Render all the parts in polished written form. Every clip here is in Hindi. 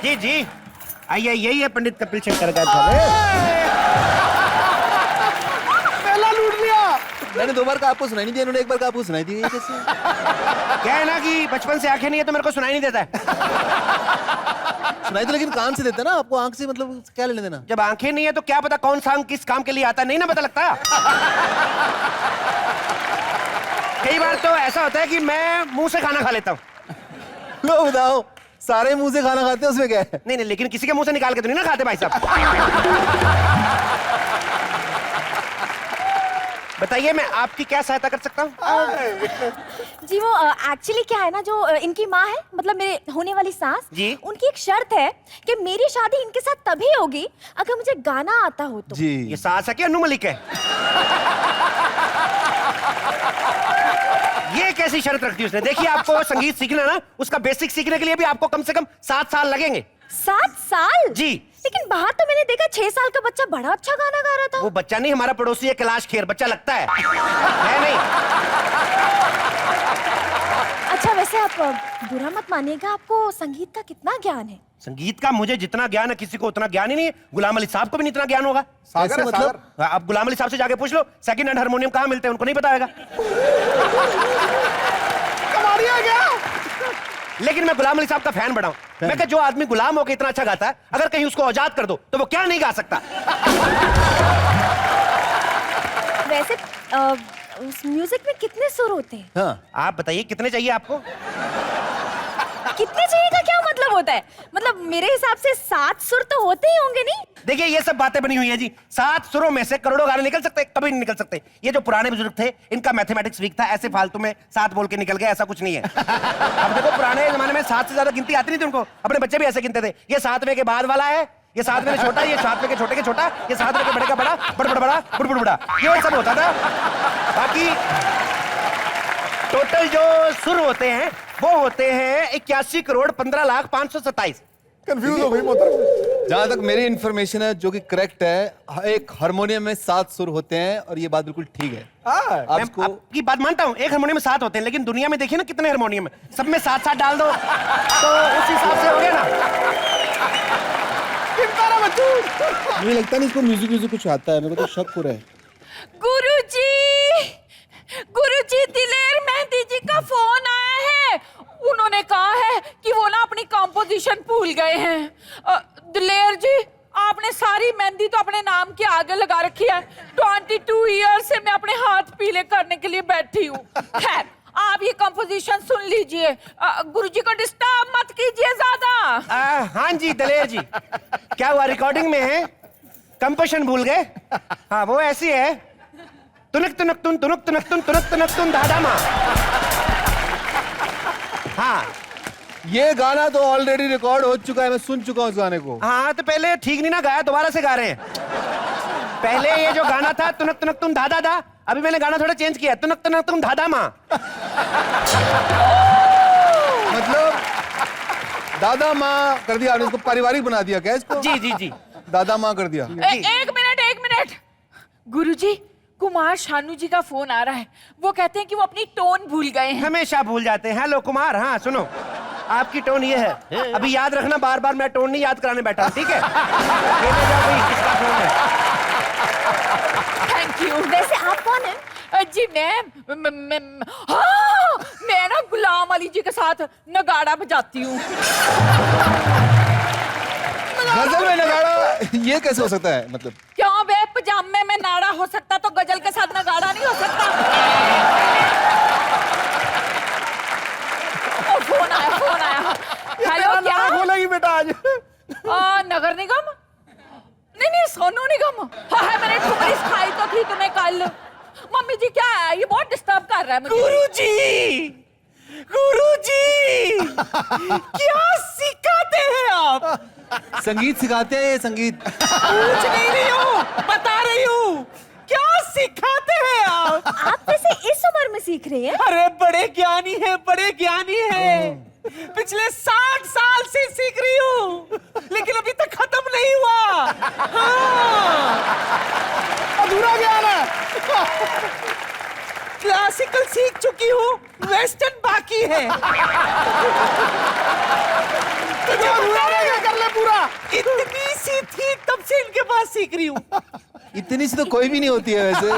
जी जी, आइए, यही है पंडित कपिल शंकर का घर। पहला लूट लिया। मैंने 2 बार कहा आपको सुनाई नहीं दी, इन्होंने 1 बार कहा आपको सुनाई दी। ये कैसे? क्या है ना कि बचपन से आंखें नहीं है तो मेरे को सुनाई नहीं देता है। सुनाई तो लेकिन कान से देता ना आपको, आंख से मतलब क्या लेने देना? जब आंखें नहीं है तो क्या पता कौन सा अंग किस काम के लिए आता है, नहीं ना पता लगता। कई बार तो ऐसा होता है कि मैं मुंह से खाना खा लेता हूँ। लो बताओ, सारे मुंह से खाना खाते हैं, उसमें क्या है? नहीं नहीं, लेकिन किसी के मुंह से निकाल के तो नहीं ना खाते भाई साहब। बताइए मैं आपकी क्या सहायता कर सकता हूँ? जी वो एक्चुअली क्या है ना, जो इनकी माँ है, मतलब मेरे होने वाली सास जी। उनकी एक शर्त है कि मेरी शादी इनके साथ तभी होगी अगर मुझे गाना आता हो तो। जी ये सास है कि अनु मलिक है? ये कैसी शर्त रख दी उसने? देखिए आपको संगीत सीखना ना, उसका बेसिक सीखने के लिए भी आपको कम से कम 7 साल लगेंगे। 7 साल? जी। लेकिन बाहर तो मैंने देखा 6 साल का बच्चा बड़ा अच्छा गाना गा रहा था। वो बच्चा नहीं, हमारा पड़ोसी है कैलाश खेर, बच्चा लगता है नहीं। अच्छा वैसे आप बुरा मत मानिएगा, आपको संगीत का कितना ज्ञान है? संगीत का मुझे जितना ज्ञान है किसी को उतना ज्ञान ही नहीं है। गुलाम अली साहब को भी नहीं इतना ज्ञान होगा। सागर है, मतलब? सागर। आप गुलाम अली साहब से जाके पूछ लो सेकंड हैंड हारमोनियम कहाँ मिलते हैं, उनको नहीं पता होगा। कमारिया क्या? लेकिन मैं गुलाम अली साहब का फैन बड़ा हूं। मैं कहा जो आदमी गुलाम होकर इतना अच्छा गाता है, अगर कहीं उसको आजाद कर दो तो वो क्या नहीं गा सकता। वैसे उस म्यूजिक में कितने सुर होते हैं? हाँ। आप बताइए कितने चाहिए आपको? कितने चाहिए का क्या मतलब होता है? मतलब मेरे हिसाब से 7 सुर तो होते ही होंगे नहीं? देखिए ये सब बातें बनी हुई है जी। 7 सुरों में से करोड़ों गाने निकल सकते, कभी नहीं निकल सकते। ये जो पुराने बुजुर्ग थे इनका मैथमेटिक्स वीक था, ऐसे फालतू में 7 बोल के निकल गए, ऐसा कुछ नहीं है। अब देखो पुराने जमाने में 7 से ज्यादा गिनती आती नहीं थी उनको, अपने बच्चे भी ऐसे गिनते थे। ये 7वें के बाद वाला है, ये 7वें छोटा, ये 7वें के छोटे के छोटा, ये 7वें के बड़े का बड़ा, बड़ बड़ बड़ा, बुड़ बुड़ बड़ा, ये सब होता था। बाकी टोटल जो सुर होते हैं वो होते हैं 81,15,05,27। कंफ्यूज हो गई मोहतरम। जहां तक मेरी इंफॉर्मेशन है जो कि करेक्ट है, एक हारमोनियम में 7 सुर होते हैं और ये बात बिल्कुल ठीक है। हाँ। मैं आपकी बात मानता हूँ, एक हारमोनियम में 7 होते हैं, लेकिन दुनिया में देखिए ना कितने हारमोनियम है, सब में 7-7 डाल दो तो उस हिसाब से हो गया ना। मुझे लगता नहीं इसको म्यूजिक कुछ आता है, मेरे को तो शक हो रहा है। गुरुजी दिलेर मेहंदी जी का फोन आया है। उन्होंने कहा है कि वो ना अपनी कंपोजिशन भूल गए हैं। दिलेर जी आपने सारी मेहंदी तो अपने नाम के आगे लगा रखी है। 22 ईयर से मैं अपने हाथ पीले करने के लिए बैठी हूँ। खैर आप ये कंपोजिशन सुन लीजिए, गुरुजी को डिस्टर्ब मत कीजिए ज्यादा। हाँ जी दलेर जी, क्या हुआ, रिकॉर्डिंग में है, कंपोजिशन भूल गए? हाँ वो ऐसी है, तुनक तुनक तुन तुनक तुनक तुन तुनक तुनक तुन दादा माँ। हाँ ये गाना तो ऑलरेडी रिकॉर्ड हो चुका है, मैं सुन चुका हूँ उस गाने को। हाँ तो पहले ठीक नहीं ना गाया, दोबारा से गा रहे हैं। पहले ये जो गाना था तुनक तुनक तुन दादा दा, अभी मैंने गाना थोड़ा चेंज किया, तुनक तुनक तुन दादा माँ। मतलब दादा माँ कर दिया आपने, इसको पारिवारिक बना दिया क्या इसको? जी जी जी। दादा माँ कर दिया। एक मिनट गुरुजी, कुमार शानू जी का फोन आ रहा है। वो कहते हैं कि वो अपनी टोन भूल गए हैं। हमेशा भूल जाते हैं। हेलो कुमार, हाँ सुनो, आपकी टोन ये है, अभी याद रखना, बार बार मैं टोन नहीं याद कराने बैठा, ठीक है? लेने जाओ भाई, किसका फोन है? Thank you. वैसे आप कौन है? जी मैं ना गुलाम अली जी के साथ नगाड़ा बजाती हूँ। गजल में नगाड़ा ये कैसे हो सकता है? मतलब क्यों बे, पजामे में नाड़ा हो सकता तो गजल के साथ नगाड़ा नहीं हो सकता? फोन आया। हेलो क्या खोलेगी बेटा आज? नगर निगम? नहीं सोनू निगम। हाँ मैंने ठुमरी खाई तो थी तुम्हें कल। मम्मी जी क्या है, ये बहुत डिस्टर्ब कर रहा है मुझे। गुरुजी क्या सिखाते हैं आप? संगीत सिखाते हैं ये संगीत। पूछ नहीं रही हूँ, बता रही हूँ, क्या सिखाते हैं आप? आप वैसे इस उम्र में सीख रहे हैं? अरे बड़े ज्ञानी हैं, बड़े ज्ञानी हैं। पिछले 60 साल से सीख रही हूँ, लेकिन अभी तक खत्म नहीं हुआ। हाँ। अधूरा ज्ञान है। क्लासिकल सीख चुकी हूँ, वेस्टर्न बाकी है। अधूरा रह गया, कर ले है पूरा। इतनी सी थी तब से इनके पास सीख रही हूँ। इतनी सी तो कोई भी नहीं होती है वैसे।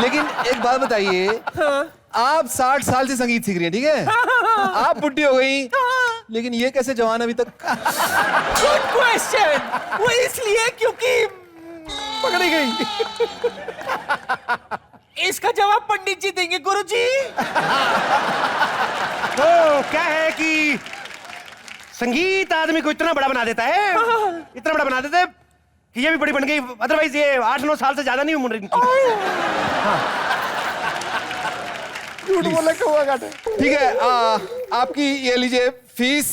लेकिन एक बात बताइए, आप 60 साल से संगीत सीख रही हैं, ठीक है? आप बुढ़ी हो गई, लेकिन ये कैसे जवान अभी तक? Good question. वो इसलिए क्योंकि पकड़ी गई। इसका जवाब पंडित जी देंगे गुरुजी। तो क्या है कि संगीत आदमी को इतना बड़ा बना देता है, इतना बड़ा बना देता है कि ये भी बड़ी बन गई। अदरवाइज ये 8-9 साल से ज्यादा नहीं उम्र इनकी। झूठ बोले क्यों हुआ घाटे? ठीक है, आपकी ये लीजिए फीस।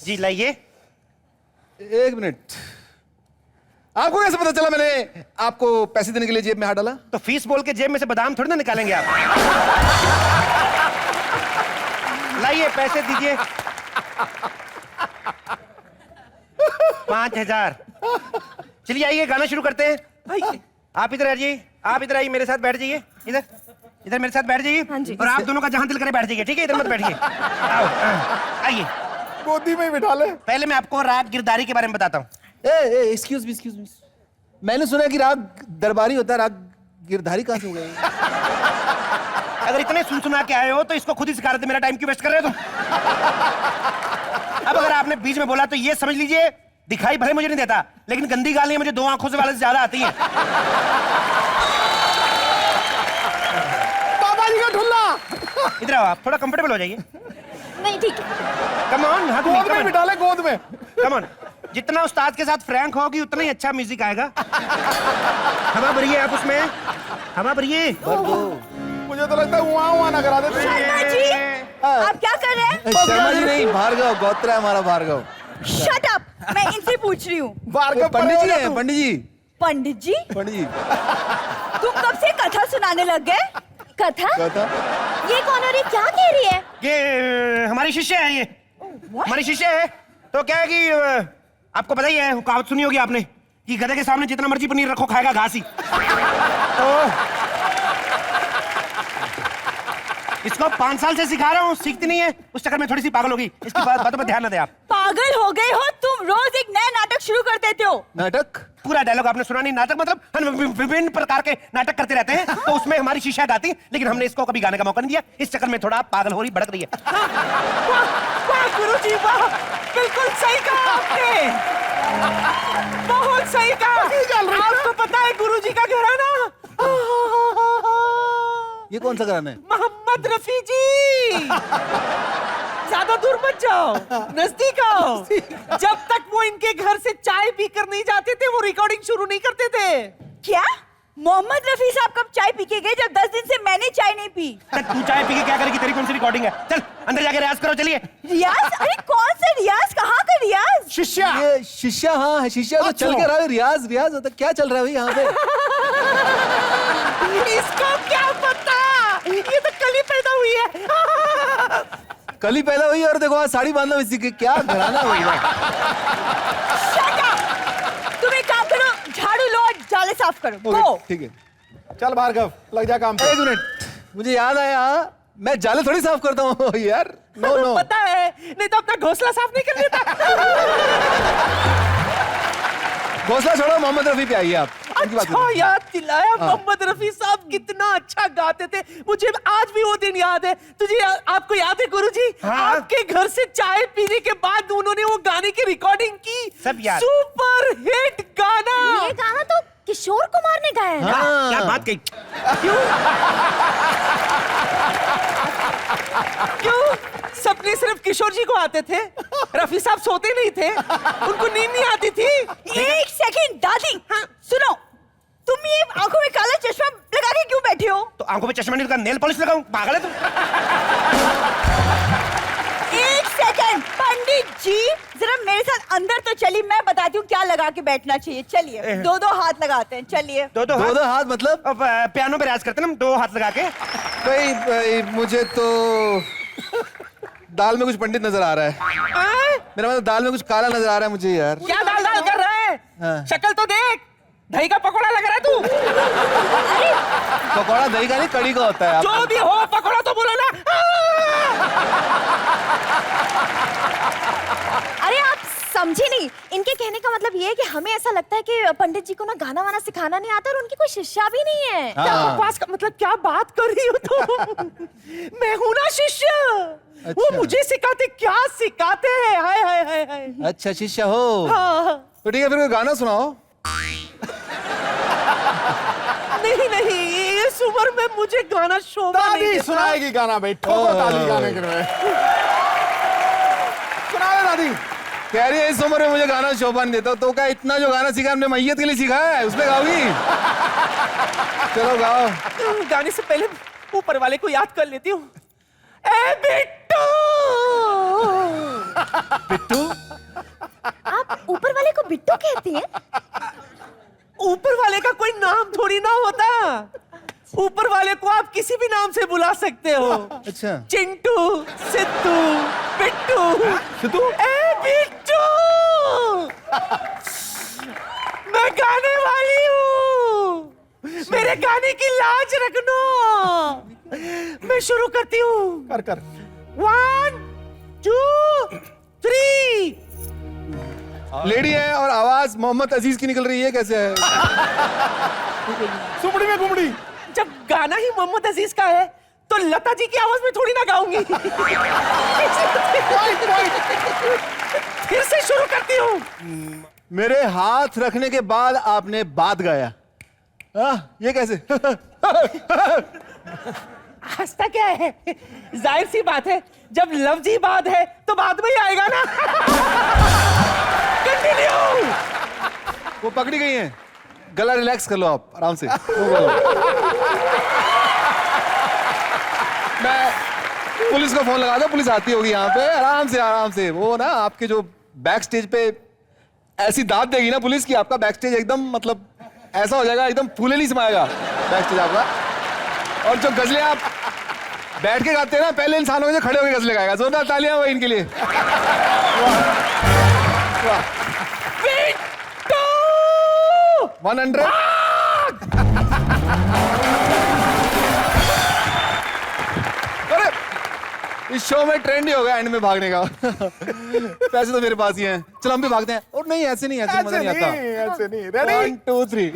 जी लाइए। 1 मिनट, आपको कैसे पता चला मैंने आपको पैसे देने के लिए जेब में हाथ डाला? तो फीस बोल के जेब में से बादाम थोड़ी ना निकालेंगे आप। लाइए पैसे दीजिए। 5000। चलिए आइए, गाना शुरू करते हैं। आप इधर आ जाइए, आप इधर आइए, मेरे साथ बैठ जाइए। इधर इधर मेरे साथ बैठ जाइए। हाँ जी। और आप दोनों का जहां दिल करे बैठ जाइए, ठीक है? इधर मत बैठिए। आओ, आइए। गोदी में ही बिठा ले। पहले मैं आपको राग गिरदारी के बारे में बताता हूँ। Excuse me. मैंने सुना कि राग दरबारी होता है, राग गिरधारी कहां से हो गए? अगर इतने सुना के आए हो तो इसको खुद ही सिखा रहे थे, मेरा टाइम क्यों वेस्ट कर रहे हो तुम? अब अगर आपने बीच में बोला तो ये समझ लीजिए, दिखाई भले मुझे नहीं देता, लेकिन गंदी गालियां मुझे 2 आंखों से वाले से ज्यादा आती हैं। बाबा जी का ठुल्ला। इधर आओ, आप थोड़ा कंफर्टेबल हो जाइए। नहीं ठीक है। कम ऑन, हाँ गोद में बिठा ले, गोद में। Come on. जितना उस्ताद के साथ फ्रैंक होगी उतना ही अच्छा म्यूजिक आएगा। हवा भरिए आप उसमें, हवा भरिए। मुझे तो लगता है वहाँ ना करा देते। शर्मा जी, आप क्या कर रहे हैं? शर्मा जी नहीं, भार्गव गोत्रा है हमारा, भार्गव। शट अप, मैं इनसे पूछ रही हूँ। भार्गव पंडित जी हैं, पंडित जी। पंडित जी, पंडित जी तुम कब से कथा सुनाने लग गए? कथा? कहता ये कौन और ये क्या कह रही है? ये हमारी शिष्य है, ये हमारी शिष्य है। तो क्या है कि आपको पता ही है, कहावत सुनी होगी आपने कि गधे के सामने जितना मर्जी पनीर रखो खाएगा घास ही। तो इसको 5 साल से सिखा रहा हूँ, सीखती नहीं है, उस चक्कर में थोड़ी सी पागल होगी। इसकी बातों पर ध्यान न दे आप। पागल हो गए हो तुम? रोज एक नया नाटक शुरू कर देते हो। नाटक? पूरा डायलॉग आपने सुना नहीं? नाटक मतलब हम विभिन्न प्रकार के नाटक करते रहते हैं, तो उसमें हमारी शिष्या गाती, लेकिन हमने इसको कभी गाने का मौका नहीं दिया। इस चक्कर में थोड़ा पागल हो रही, भड़क रही है। वाह गुरुजी वाह, बिल्कुल सही कहा आपने। बहुत सही कहा। आपको पता है गुरुजी का घराना ये कौन सा गाना है? मोहम्मद रफी जी। ज्यादा दूर मत जाओ, नजदीक आओ। जब तक वो इनके घर से चाय पीकर नहीं जाते थे, वो रिकॉर्डिंग शुरू नहीं करते थे। क्या? मोहम्मद रफी साहब कब चाय पी के गए जब 10 दिन से मैंने चाय नहीं पी? तू चाय पी के क्या करेगी? तेरी कौन सी रिकॉर्डिंग है? चल अंदर जाके रियाज करो, चलिए। रियाज? अरे कौन सा रियाज? कहाँ का रियाज? शिष्या। ये शिष्या, हाँ शिष्या तो चल के रहा है। रियाज रियाज होता क्या चल रहा है भाई यहाँ पे? इसको क्या पता, ये तो कल ही पैदा हुई है। कल ही पैदा हुई और देखो आज साड़ी बांधो इसी के, क्या घराना हो गया। Shut up! तुम एक काम करो, झाड़ू लो और जाले साफ करो। गो। ठीक है, चल भार्गव, लग जा काम पे। 1 मिनट, मुझे याद आया, मैं जाले थोड़ी साफ करता हूँ यार। नो पता है, नहीं तो अपना घोंसला साफ नहीं कर लेता। घोंसला छोड़ो, मोहम्मद रफी पे आइए आप। उनकी बात अच्छा करें। याद दिलाया, मोहम्मद रफी साहब कितना अच्छा गाते थे। मुझे आज भी वो दिन याद है। तुझे आपको याद है गुरुजी? हाँ। आपके घर से चाय पीने के बाद उन्होंने वो गाने की रिकॉर्डिंग की। सब याद। सुपर हिट गाना। ये गाना तो किशोर कुमार ने गाया है। हाँ। क्या बात कही? क्यों सपने सिर्फ किशोर जी को आते थे? रफी साहब सोते नहीं थे, उनको नींद नहीं आती थी। एक सेकंड दादी, हाँ सुनो, तुम ये आंखों में काला चश्मा लगा के क्यों बैठे हो? तो आंखों पे चश्मा नहीं लगा, नेल पॉलिश लगाऊं? पागल है तुम? एक सेकंड पंडित जी, जरा मेरे साथ अंदर तो चलिए, मैं बताती हूँ क्या लगा के बैठना चाहिए। चलिए, 2-2 हाथ लगाते हैं। चलिए। दो दो हाथ मतलब? अब पियानो पे रियाज करते हैं ना हम, 2 हाथ लगा के। भाई मुझे तो दाल में कुछ पंडित नजर आ रहा है। मेरा मतलब दाल में कुछ काला नजर आ रहा है मुझे यार। क्या दाल दाल कर रहा है? हाँ। शक्ल तो देख, दही का पकोड़ा लग रहा है तू। पकौड़ा दही का नहीं, कड़ी का होता है। आप जो भी हो, पकोड़ा तो बोलो ना। अरे आप समझी नहीं। इनके कहने का मतलब ये है कि हमें ऐसा लगता है कि पंडित जी को ना गाना वाना सिखाना नहीं आता और उनकी कोई शिष्या भी नहीं है। क्या बकवास का मतलब, क्या बात कर रही हो तुम? मैं हूं ना शिष्य। वो अच्छा। मुझे सिखाते, क्या सिखाते हैं। हाय हाय हाय हाय। अच्छा शिष्य हो। हाँ। तो ठीक है, फिर कोई गाना सुनाओ। नहीं नहीं, इस उम्र में मुझे गाना शोभा नहीं दादी देता। सुनाएगी गाना भाई, ठोको ताली गाने के लिए। सुनाओ दादी। कह रही है इस उम्र में मुझे गाना शोभा नहीं देता, तो क्या इतना जो गाना सीखा हमने मैयत के लिए सीखा है, उसमें गाओगी? चलो गाओ। गाने से पहले ऊपर वाले को याद कर लेती हूँ। ए बिट्टू। बिट्टू? आप ऊपर वाले को बिट्टू कहती हैं? ऊपर वाले का कोई नाम थोड़ी ना होता। ऊपर वाले को आप किसी भी नाम से बुला सकते हो। अच्छा। चिंटू, सिद्धू, बिट्टू। सिद्धू? ए बिट्टू, मैं गाने वाली हूँ, मेरे गाने की लाज रखना। मैं शुरू करती हूँ। कर कर। 1 2 3। लेडी है और आवाज मोहम्मद अजीज की निकल रही है, कैसे है? सुमड़ी में घुमड़ी। जब गाना ही मोहम्मद अजीज का है तो लता जी की आवाज में थोड़ी ना गाऊंगी। फिर से शुरू करती हूँ। मेरे हाथ रखने के बाद आपने बात गाया। ये कैसे? हंसता क्या है? जाहिर सी बात है, जब लफ्जी बात है तो बाद में ही आएगा ना। कंटिन्यू। वो पकड़ी गई हैं, गला रिलैक्स कर लो आप आराम से। मैं पुलिस को फोन लगा दो, पुलिस आती होगी यहाँ पे। आराम से वो ना आपके जो बैक स्टेज पे ऐसी दाद देगी ना पुलिस की, आपका बैक स्टेज एकदम मतलब ऐसा हो जाएगा, एकदम फूले नहीं समाएगा बैक स्टेज आपका। और जो गजलें आप बैठ के गाते हैं ना, पहले इंसान होंगे जो खड़े होकर गजलें गाएगा। जोरदार तालियां हो इनके लिए। वाह। 100। अरे इस शो में ट्रेंड ही होगा एंड में भागने का। पैसे तो मेरे पास ही हैं, चलो हम भी भागते हैं। और नहीं ऐसे नहीं, ऐसे मजा नहीं आता। ऐसे नहीं। रेडी 1 2 3।